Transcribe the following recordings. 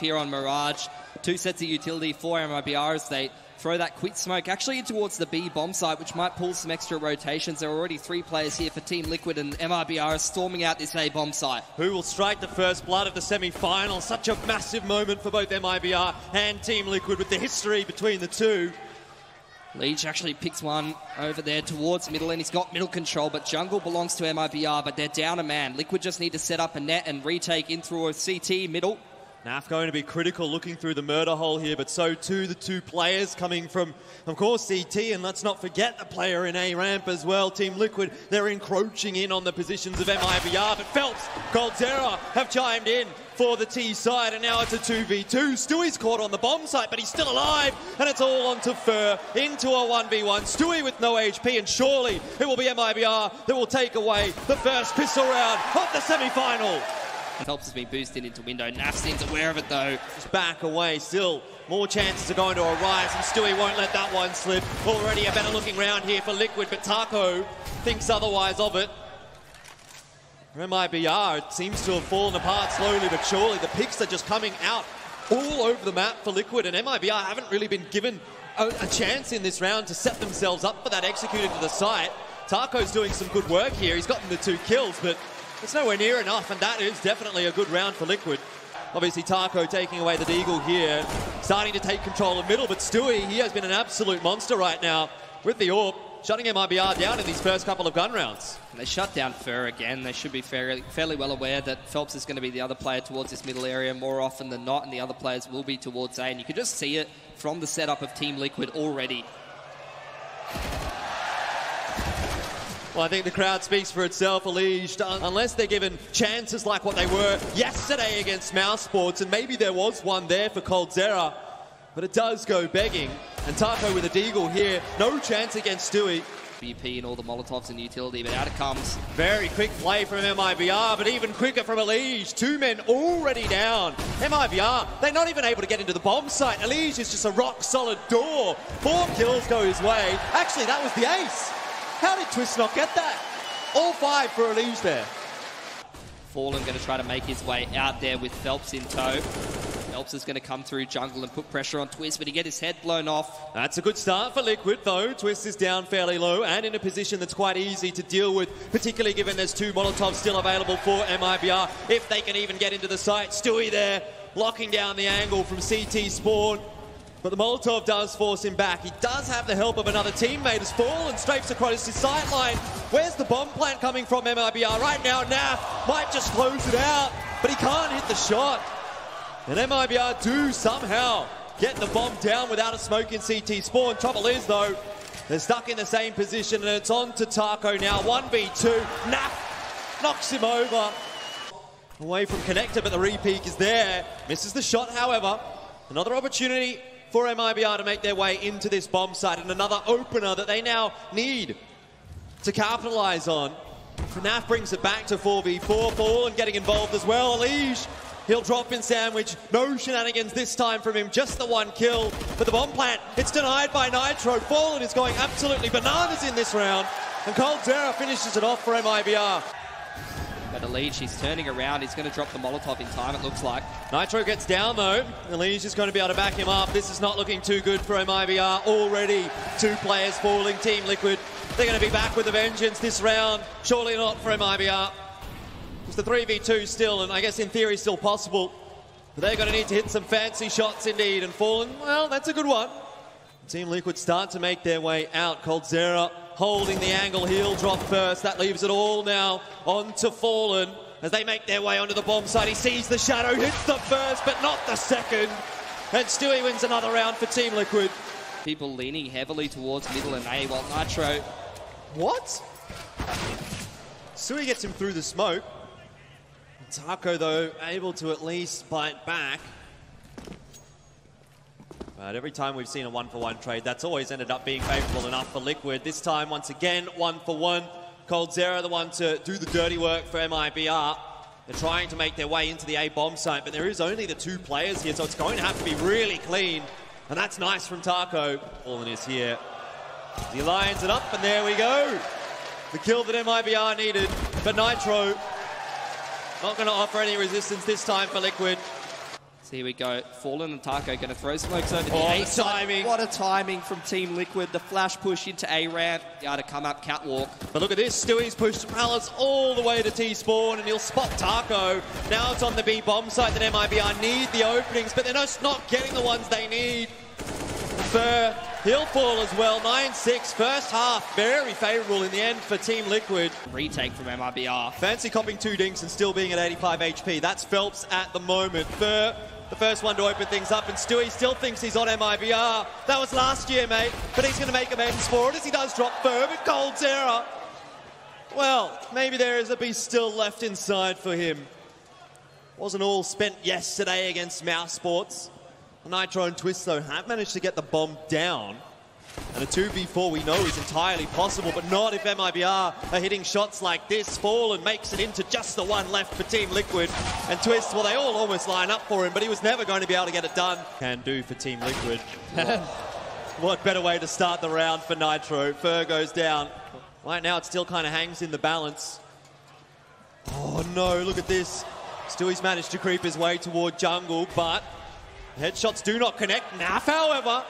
here on Mirage. 2 sets of utility for MIBR as they throw that quick smoke actually in towards the B bomb site, which might pull some extra rotations. There are already 3 players here for Team Liquid, and MIBR is storming out this A bomb site. Who will strike the first blood of the semi-final? Such a massive moment for both MIBR and Team Liquid with the history between the two. Leach actually picks one over there towards middle, and he's got middle control, but jungle belongs to MIBR, but they're down a man. Liquid just need to set up a net and retake in through a CT middle. Naf going to be critical looking through the murder hole here, but so too the 2 players coming from, of course, CT, and let's not forget the player in A ramp as well. Team Liquid, they're encroaching in on the positions of MIBR, but Phelps, Goldzera have chimed in for the T side, and now it's a 2v2. Stewie's caught on the bomb site, but he's still alive, and it's all onto Fur into a 1v1. Stewie with no HP, and surely it will be MIBR that will take away the first pistol round of the semi-final. Phelps has been boosted into window. Naf seems aware of it though. Just back away, still more chances are going to arise, and Stewie won't let that one slip. Already a better looking round here for Liquid, but Taco thinks otherwise of it. For MIBR, it seems to have fallen apart slowly but surely. The picks are just coming out all over the map for Liquid, and MIBR haven't really been given a chance in this round to set themselves up for that executed to the site. Taco's doing some good work here. He's gotten the 2 kills, but it's nowhere near enough, and that is definitely a good round for Liquid. Obviously, Taco taking away the Deagle here, starting to take control of middle, but Stewie, he has been an absolute monster right now with the AWP, shutting MIBR down in these first couple of gun rounds. And they shut down Fur again. They should be fairly well aware that Phelps is going to be the other player towards this middle area more often than not, and the other players will be towards A, and you can just see it from the setup of Team Liquid already. Well, I think the crowd speaks for itself, Elige. Unless they're given chances like what they were yesterday against Mouse Sports, and maybe there was one there for Goldzera, but it does go begging. And Taco with a Deagle here, no chance against Stewie. BP and all the Molotovs and utility, but out it comes. Very quick play from MIBR, but even quicker from Elige. 2 men already down. MIBR, they're not even able to get into the bomb site. Elige is just a rock-solid door. 4 kills go his way. Actually, that was the ace. How did Twist not get that? All 5 for Elige there. Fallen going to try to make his way out there with Phelps in tow. Phelps is going to come through jungle and put pressure on Twist, but he get his head blown off. That's a good start for Liquid, though. Twist is down fairly low and in a position that's quite easy to deal with, particularly given there's 2 Molotovs still available for MIBR, if they can even get into the site. Stewie there, locking down the angle from CT spawn. But the Molotov does force him back. He does have the help of another teammate as Fallen strafes across his sideline. Where's the bomb plant coming from MIBR? Right now, Naf might just close it out, but he can't hit the shot. And MIBR do somehow get the bomb down without a smoke in CT spawn. Trouble is, though, they're stuck in the same position, and it's on to Taco now. 1v2. Naf knocks him over. Away from connector, but the repeak is there. Misses the shot, however. Another opportunity for MIBR to make their way into this bomb site, and another opener that they now need to capitalize on. FNAF brings it back to 4v4. Fallen getting involved as well. Elige, he'll drop in sandwich. No shenanigans this time from him, just the 1 kill. But the bomb plant, it's denied by Nitro. Fallen is going absolutely bananas in this round, and Goldzera finishes it off for MIBR. But Elige, he's turning around. He's going to drop the Molotov in time, it looks like. Nitro gets down, though. Elige is going to be able to back him up. This is not looking too good for MIBR. Already 2 players falling. Team Liquid, they're going to be back with a vengeance this round. Surely not for MIBR. It's the 3v2 still, and I guess in theory still possible. But they're going to need to hit some fancy shots indeed. And Fallen, well, that's a good one. Team Liquid start to make their way out. Goldzera holding the angle, he'll drop first. That leaves it all now on to Fallen as they make their way onto the bomb site. He sees the shadow, hits the first, but not the second. And Stewie wins another round for Team Liquid. People leaning heavily towards middle and A, while Nitro... What? Stewie gets him through the smoke. Taco, though, able to at least bite back. But every time we've seen a 1-for-1 trade, that's always ended up being favourable enough for Liquid. This time, once again, 1-for-1. Goldzera, the one to do the dirty work for MIBR. They're trying to make their way into the A bomb site, but there is only the 2 players here, so it's going to have to be really clean. And that's nice from Taco. Fallen is here. He lines it up, and there we go. The kill that MIBR needed, but Nitro not going to offer any resistance this time for Liquid. So here we go. Fallen and Taco going to throw smokes over the Oh, A the side. timing. What a timing from Team Liquid. The flash push into A ramp. Got to come up catwalk. But look at this, Stewie's pushed Palace all the way to T-spawn, and he'll spot Taco. Now it's on the B bomb side that MIBR need the openings, but they're just not getting the ones they need. For he'll fall as well, 9-6, first half, very favourable in the end for Team Liquid. Retake from MIBR. Fancy copping 2 dinks and still being at 85 HP. That's Phelps at the moment. Fur, the first one to open things up, and Stewie still thinks he's on MIBR. That was last year, mate, but he's going to make amends for it as he does drop Fur, but coldzera. Well, maybe there is a beast still left inside for him. Wasn't all spent yesterday against Mouse Sports. Nitro and Twist, though, have managed to get the bomb down. And a 2v4 we know is entirely possible, but not if MIBR are hitting shots like this. Fallen makes it into just the one left for Team Liquid. And Twist, well, they all almost line up for him, but he was never going to be able to get it done. Can do for Team Liquid. What better way to start the round for Nitro? Fur goes down. Right now, it still kind of hangs in the balance. Oh, no, look at this. Stewie's managed to creep his way toward jungle, but headshots do not connect. Naf, however,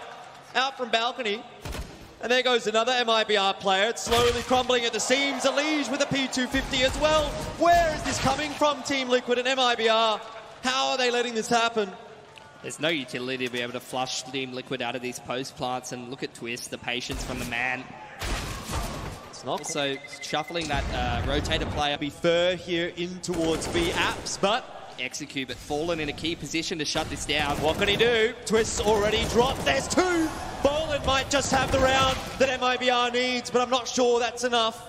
out from balcony. And there goes another MIBR player. It's slowly crumbling at the seams. Elige with a P250 as well. Where is this coming from, Team Liquid and MIBR? How are they letting this happen? There's no utility to be able to flush Team Liquid out of these post plants. And look at Twist, the patience from the man. It's not also shuffling that rotator player. Be Fur here in towards B apps, but Execute, but Fallen in a key position to shut this down. what can he do? Twist's already dropped. There's 2. Boland might just have the round that MIBR needs, but I'm not sure that's enough.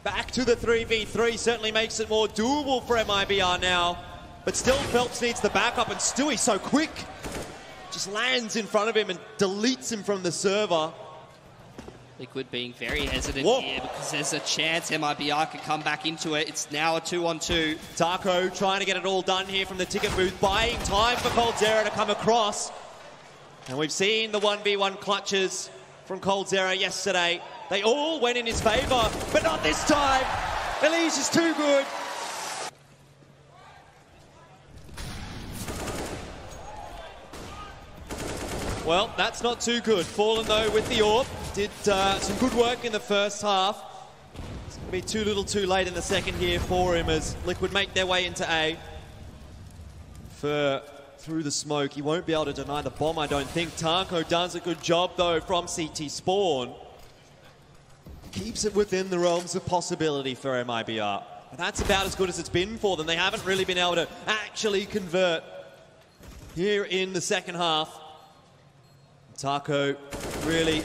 Back to the 3v3 certainly makes it more doable for MIBR now. But still, Phelps needs the backup, and Stewie so quick. Just lands in front of him and deletes him from the server. Liquid being very hesitant Whoa. here because there's a chance MIBR could come back into it. It's now a 2-on-2. Taco trying to get it all done here from the ticket booth, buying time for coldzera to come across. And we've seen the 1v1 clutches from coldzera yesterday. They all went in his favour, but not this time. Elige is too good. Well, that's not too good. Fallen, though, with the AWP. Did some good work in the first half. It's going to be too little too late in the second here for him as Liquid make their way into A. Through the smoke, he won't be able to deny the bomb, I don't think. Taco does a good job, though, from CT spawn. Keeps it within the realms of possibility for MIBR. But that's about as good as it's been for them. They haven't really been able to actually convert here in the second half. Taco really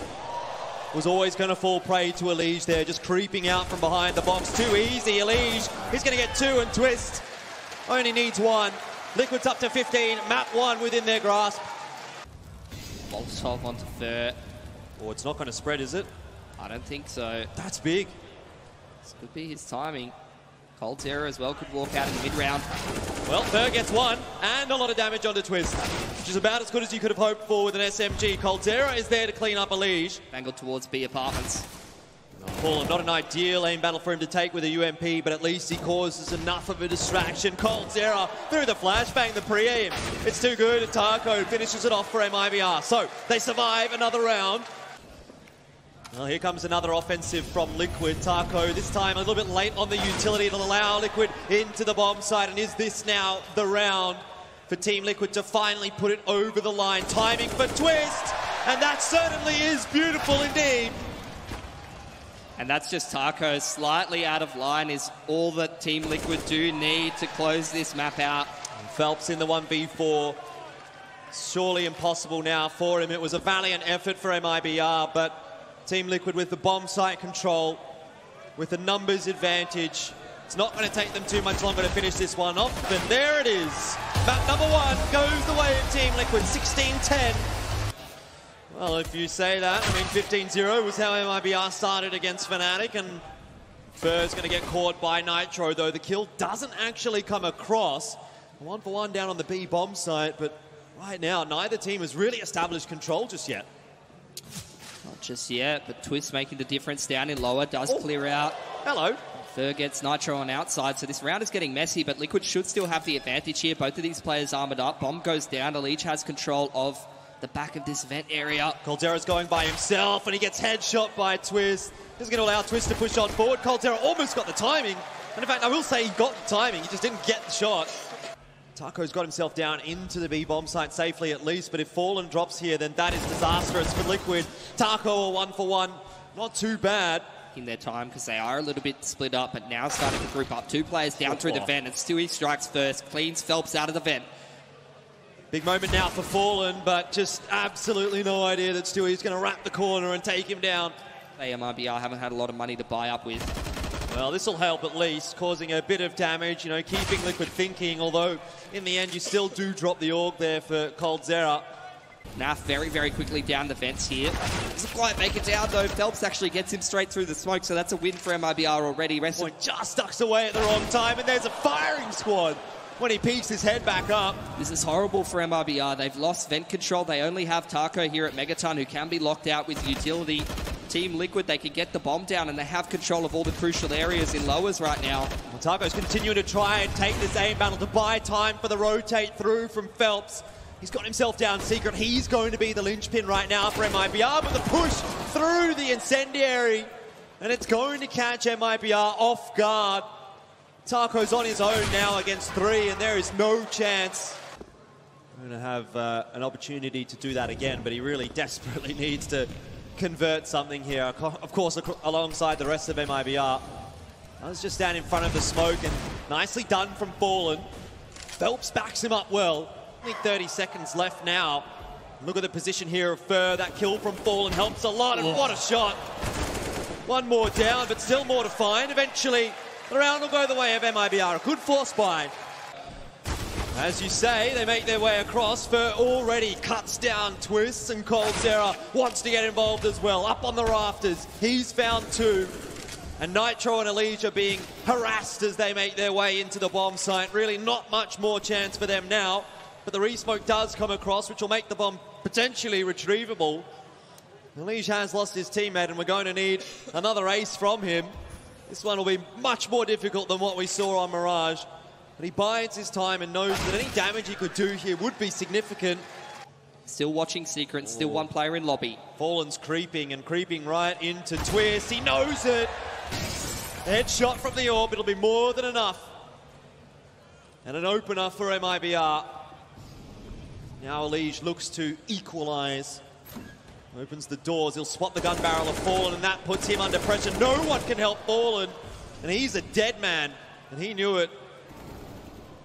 was always going to fall prey to Elige there, just creeping out from behind the box. Too easy, Elige. He's going to get 2, and Twist only needs 1. Liquid's up to 15, map 1 within their grasp. Molotov onto Fur. Oh, it's not going to spread, is it? I don't think so. That's big. This could be his timing. coldzera as well could walk out in the mid-round. Well, Fur gets 1, and a lot of damage onto Twist, which is about as good as you could have hoped for with an SMG. coldzera is there to clean up Elige. Angled towards B apartments. Fallen, not an ideal aim battle for him to take with a UMP, but at least he causes enough of a distraction. coldzera through the flashbang, the pre-aim. It's too good, and Taco finishes it off for MIBR. So, they survive another round. Well, here comes another offensive from Liquid. Taco, this time a little bit late on the utility to allow Liquid into the bomb site. And is this now the round for Team Liquid to finally put it over the line? Timing for Twist, and that certainly is beautiful indeed. And that's just Taco slightly out of line is all that Team Liquid do need to close this map out. And Phelps in the 1v4. Surely impossible now for him. It was a valiant effort for MIBR, but Team Liquid with the bomb site control, with the numbers advantage. It's not going to take them too much longer to finish this one off, and there it is. Map number 1 goes the way of Team Liquid, 16-10. Well, if you say that, I mean 15-0 was how MIBR started against Fnatic, and Fur's going to get caught by Nitro, though the kill doesn't actually come across. 1-for-1 down on the B bomb site, but right now neither team has really established control just yet. Not just yet, but Twist making the difference down in lower, does clear out. Hello. Fur gets Nitro on outside, so this round is getting messy, but Liquid should still have the advantage here. Both of these players armored up. Bomb goes down. Elige has control of the back of this vent area. Coldzera's going by himself, and he gets headshot by Twist. This is going to allow Twist to push on forward. Coldzera almost got the timing. And in fact, I will say he got the timing. He just didn't get the shot. Taco's got himself down into the B-bomb site safely at least, but if Fallen drops here, then that is disastrous for Liquid. Taco a 1-for-1. Not too bad. In their time, because they are a little bit split up, but now starting to group up. Two players down through the vent, and Stewie strikes first, cleans Phelps out of the vent. Big moment now for Fallen, but just absolutely no idea that Stewie's going to wrap the corner and take him down. MIBR haven't had a lot of money to buy up with. Well, this will help at least, causing a bit of damage, you know, keeping Liquid thinking, although in the end you still do drop the AUG there for Coldzera. Naf very, very quickly down the vents here. Doesn't quite make it down, though. Phelps actually gets him straight through the smoke, so that's a win for MIBR already. Point just ducks away at the wrong time, and there's a firing squad when he peeks his head back up. This is horrible for MIBR. They've lost vent control. They only have Taco here at Megaton, who can be locked out with utility. Team Liquid, they can get the bomb down, and they have control of all the crucial areas in lowers right now. Well, Taco's continuing to try and take this aim battle to buy time for the rotate through from Phelps. He's got himself down secret. He's going to be the linchpin right now for MIBR, but the push through the incendiary, and it's going to catch MIBR off guard. Taco's on his own now against 3, and there is no chance. Going to have an opportunity to do that again, but he really desperately needs to convert something here. Of course, alongside the rest of MIBR. I was just down in front of the smoke, and nicely done from Fallen. Phelps backs him up well. I think 30 seconds left now. Look at the position here of Fur. That kill from Fallen helps a lot, and what a shot. One more down, but still more to find. Eventually, the round will go the way of MIBR. A good force buy. As you say, they make their way across. Fur already cuts down Twists, and Coldzera wants to get involved as well. Up on the rafters, he's found 2. And Nitro and Elige are being harassed as they make their way into the bomb site. Really not much more chance for them now. But the resmoke does come across, which will make the bomb potentially retrievable. Elige has lost his teammate, and we're going to need another ace from him. This one will be much more difficult than what we saw on Mirage. But he bides his time and knows that any damage he could do here would be significant. Still watching Secret, still one player in lobby. Fallen's creeping and creeping right into Twist. He knows it. Headshot from the orb, it'll be more than enough. And an opener for MIBR. Now Elige looks to equalize. Opens the doors, he'll spot the gun barrel of Fallen, and that puts him under pressure. No one can help Fallen, and he's a dead man, and he knew it.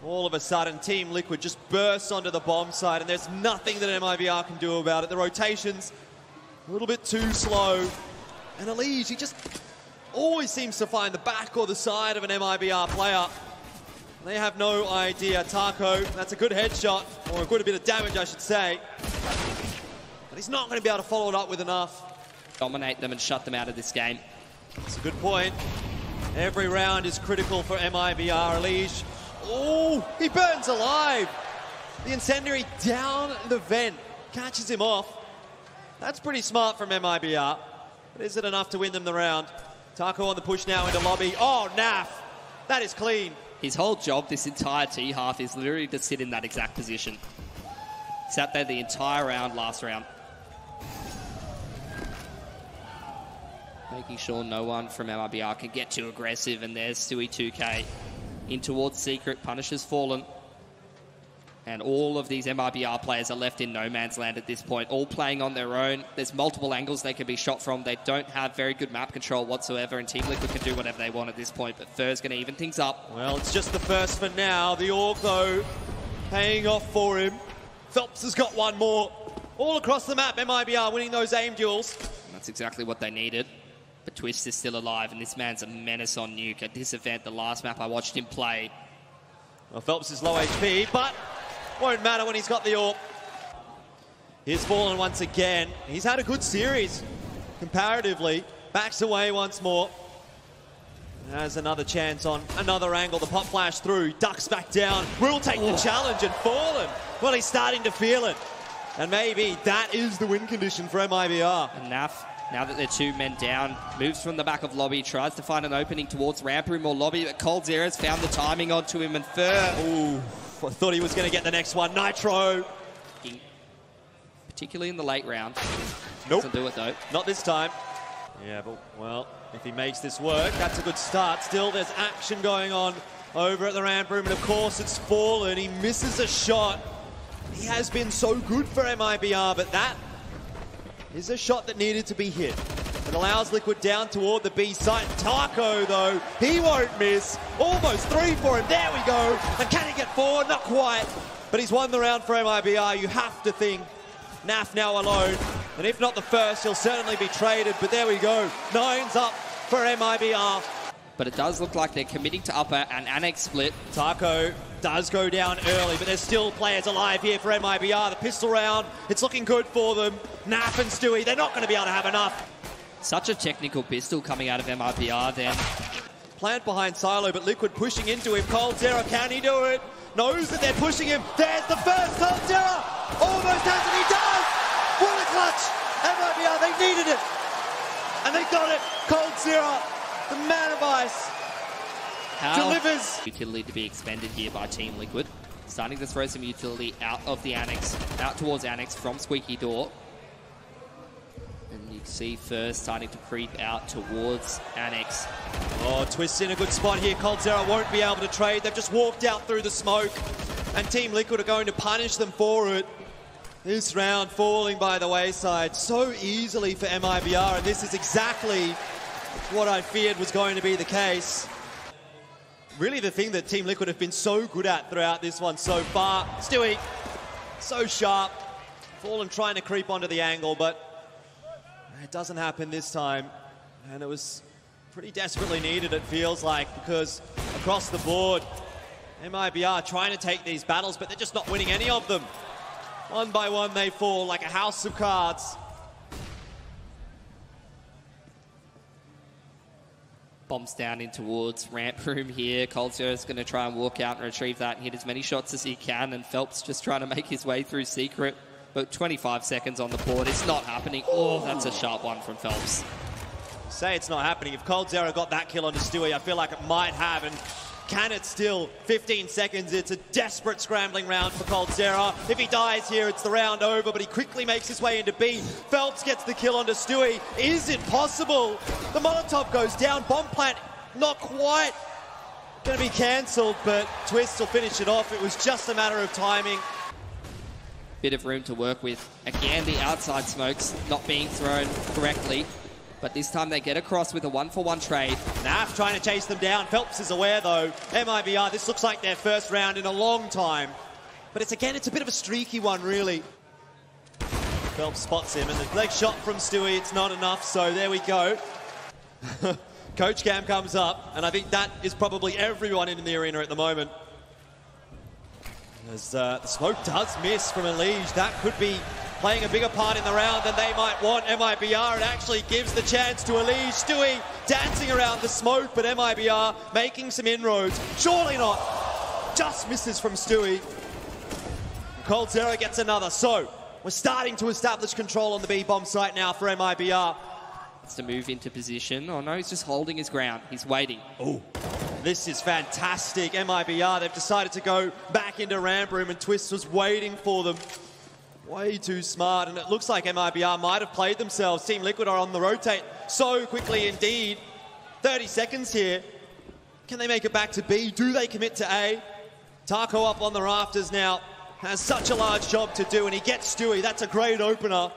All of a sudden, Team Liquid just bursts onto the bomb site, and there's nothing that MIBR can do about it. The rotation's a little bit too slow, and Elige, he just always seems to find the back or the side of an MIBR player. They have no idea. Taco, that's a good headshot, or a good bit of damage, I should say. But he's not going to be able to follow it up with enough. Dominate them and shut them out of this game. That's a good point. Every round is critical for MIBR. Elige, oh, he burns alive. The incendiary down the vent catches him off. That's pretty smart from MIBR. But is it enough to win them the round? Taco on the push now into lobby. Oh, Naf, that is clean. His whole job this entire T-half is literally to sit in that exact position. Sat there the entire round, last round. Making sure no one from MIBR can get too aggressive, and there's STEWIE2K in towards Secret, punishes Fallen. And all of these MIBR players are left in no man's land at this point, all playing on their own. There's multiple angles they can be shot from. They don't have very good map control whatsoever, and Team Liquid can do whatever they want at this point, but Fur's going to even things up. Well, it's just the first for now. The AUG, though, paying off for him. Phelps has got one more. All across the map, MIBR winning those aim duels. And that's exactly what they needed. But Twist is still alive, and this man's a menace on Nuke. At this event, the last map I watched him play. Well, Phelps is low HP, but won't matter when he's got the AWP. Here's Fallen once again. He's had a good series, comparatively. Backs away once more. Has another chance on another angle. The pop flash through, ducks back down. Will take the challenge, and Fallen, well, he's starting to feel it. And maybe that is the win condition for MIBR. And Naf Now that they're 2 men down, moves from the back of lobby, tries to find an opening towards ramp room or lobby, but coldzera's found the timing onto him, and Ooh, I thought he was going to get the next one. Nitro. Particularly in the late round. Nope. Doesn't do it though. Not this time. Yeah, but, well, if he makes this work, that's a good start. Still, there's action going on over at the ramp room, and of course, it's Fallen. He misses a shot. He has been so good for MIBR, but that is a shot that needed to be hit. It allows Liquid down toward the B site. Taco, though, he won't miss. Almost 3 for him. There we go. And can he get 4? Not quite. But he's won the round for MIBR. You have to think Naf now alone. And if not the first, he'll certainly be traded. But there we go. 9's up for MIBR. But it does look like they're committing to upper and annex split. Taco does go down early, but there's still players alive here for MIBR. The pistol round, it's looking good for them. Naf and Stewie, they're not going to be able to have enough. Such a technical pistol coming out of MIBR then. Plant behind Silo, but Liquid pushing into him. coldzera, can he do it? Knows that they're pushing him. There's the first. coldzera almost has it. He does. What a clutch. MIBR, they needed it. And they got it. coldzera, the man of ice, delivers. Utility to be expended here by Team Liquid. Starting to throw some utility out of the annex, out towards annex from Squeaky Door. And you can see first starting to creep out towards annex. Oh, Twist's in a good spot here. coldzera won't be able to trade. They've just walked out through the smoke. And Team Liquid are going to punish them for it. This round falling by the wayside so easily for MIBR. And this is exactly what I feared was going to be the case. Really the thing that Team Liquid have been so good at throughout this one so far. Stewie, so sharp. Fallen trying to creep onto the angle, but it doesn't happen this time. And it was pretty desperately needed, it feels like, because across the board, MIBR trying to take these battles, but they're just not winning any of them. One by one they fall like a house of cards. Bombs down in towards ramp room here. coldzera's going to try and walk out and retrieve that and hit as many shots as he can, and Phelps just trying to make his way through secret. But 25 seconds on the board, it's not happening. Oh, that's a sharp one from Phelps. Say it's not happening. If coldzera got that kill onto Stewie, I feel like it might have, and can it still? 15 seconds, it's a desperate scrambling round for coldzera. If he dies here, it's the round over, but he quickly makes his way into B. Phelps gets the kill onto Stewie. Is it possible? The Molotov goes down. Bomb plant, not quite going to be cancelled, but Twist will finish it off. It was just a matter of timing. Bit of room to work with. Again, the outside smokes not being thrown correctly. But this time they get across with a 1-for-1 trade. Naf trying to chase them down. Phelps is aware though. MIBR, this looks like their first round in a long time. But it's a bit of a streaky one really. Phelps spots him and the leg shot from Stewie, it's not enough, so there we go. Coach Cam comes up, and I think that is probably everyone in the arena at the moment. As the smoke does miss from Elige, that could be playing a bigger part in the round than they might want. MIBR, it actually gives the chance to Elige. Stewie dancing around the smoke, but MIBR making some inroads. Surely not. Just misses from Stewie. coldzera gets another. So we're starting to establish control on the B-bomb site now for MIBR. It's to move into position. Oh no, he's just holding his ground. He's waiting. Oh, this is fantastic. MIBR, they've decided to go back into ramp room, and Twist was waiting for them. Way too smart, and it looks like MIBR might have played themselves. Team Liquid are on the rotate so quickly indeed. 30 seconds here. Can they make it back to B? Do they commit to A? Taco up on the rafters now. Has such a large job to do, and he gets Stewie. That's a great opener.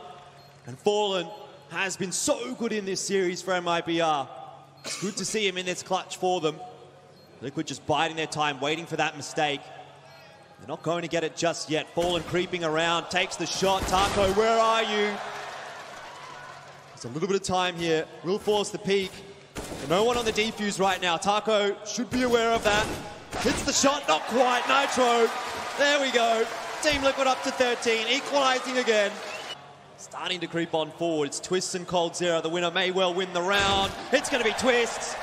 And Fallen has been so good in this series for MIBR. It's good to see him in this clutch for them. Liquid just biding their time, waiting for that mistake. They're not going to get it just yet. Fallen creeping around, takes the shot. Taco, where are you? There's a little bit of time here. Will force the peak. No one on the defuse right now. Taco should be aware of that. Hits the shot, not quite. Nitro. There we go. Team Liquid up to 13, equalizing again. Starting to creep on forward. It's Twist and coldzera. The winner may well win the round. It's going to be Twist.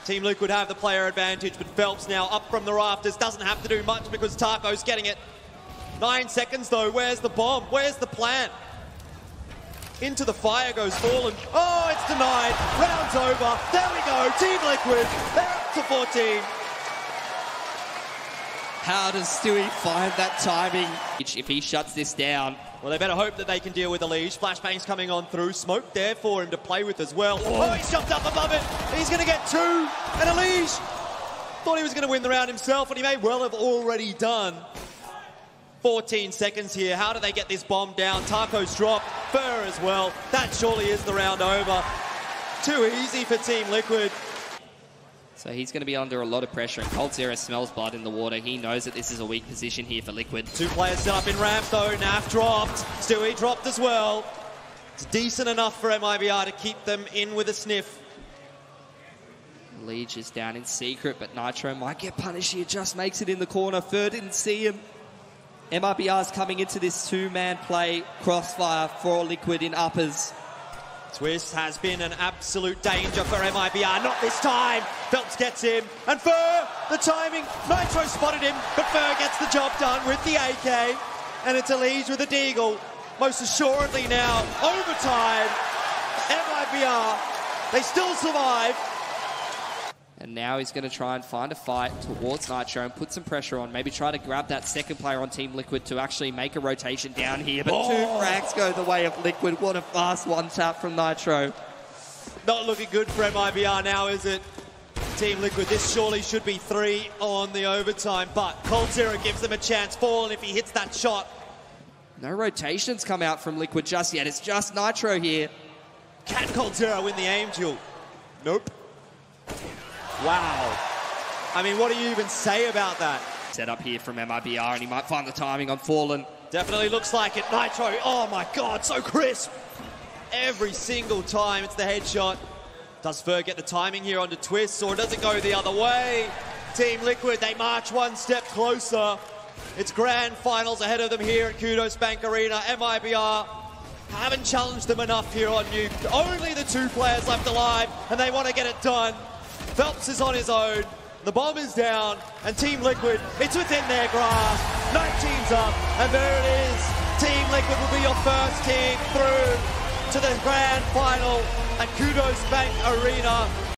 Team Liquid have the player advantage, but Phelps now up from the rafters. Doesn't have to do much because Taco's getting it. 9 seconds though. Where's the bomb? Where's the plan? Into the fire goes Fallen. Oh, it's denied. Round's over. There we go. Team Liquid. They're up to 14. How does Stewie find that timing? If he shuts this down. Well, they better hope that they can deal with Elige. Flashbang's coming on through. Smoke there for him to play with as well. Oh, he's jumped up above it. He's going to get 2. And Elige thought he was going to win the round himself, and he may well have already done. 14 seconds here. How do they get this bomb down? Taco's drop. Fur as well. That surely is the round over. Too easy for Team Liquid. So he's going to be under a lot of pressure, and coldzera smells blood in the water. He knows that this is a weak position here for Liquid. 2 players set up in ramp though. Naf dropped. Stewie dropped as well. It's decent enough for MIBR to keep them in with a sniff. Leach is down in secret, but Nitro might get punished here. Just makes it in the corner. Fur didn't see him. MIBR's coming into this 2-man play. Crossfire for Liquid in uppers. Twist has been an absolute danger for MIBR. Not this time. Phelps gets him. And Fur, the timing. Nitro spotted him, but Fur gets the job done with the AK. And it's Elige with a deagle. Most assuredly now, overtime. MIBR, they still survive. And now he's going to try and find a fight towards Nitro and put some pressure on. Maybe try to grab that second player on Team Liquid to actually make a rotation down here. But 2 frags go the way of Liquid. What a fast one-tap from Nitro. Not looking good for MIBR now, is it? Team Liquid, this surely should be 3 on the overtime. But coldzera gives them a chance. Fallen if he hits that shot. No rotations come out from Liquid just yet. It's just Nitro here. Can coldzera win the aim duel? Nope. Wow. I mean, what do you even say about that? Set up here from MIBR, and he might find the timing on Fallen. Definitely looks like it. Nitro, oh my God, so crisp. Every single time it's the headshot. Does Fur get the timing here onto Twist, or does it go the other way? Team Liquid, they march 1 step closer. It's grand finals ahead of them here at Kudos Bank Arena. MIBR haven't challenged them enough here on Nuke. Only the 2 players left alive, and they want to get it done. Phelps is on his own, the bomb is down, and Team Liquid, it's within their grasp. 9 teams up, and there it is. Team Liquid will be your first team through to the grand final at Kudos Bank Arena.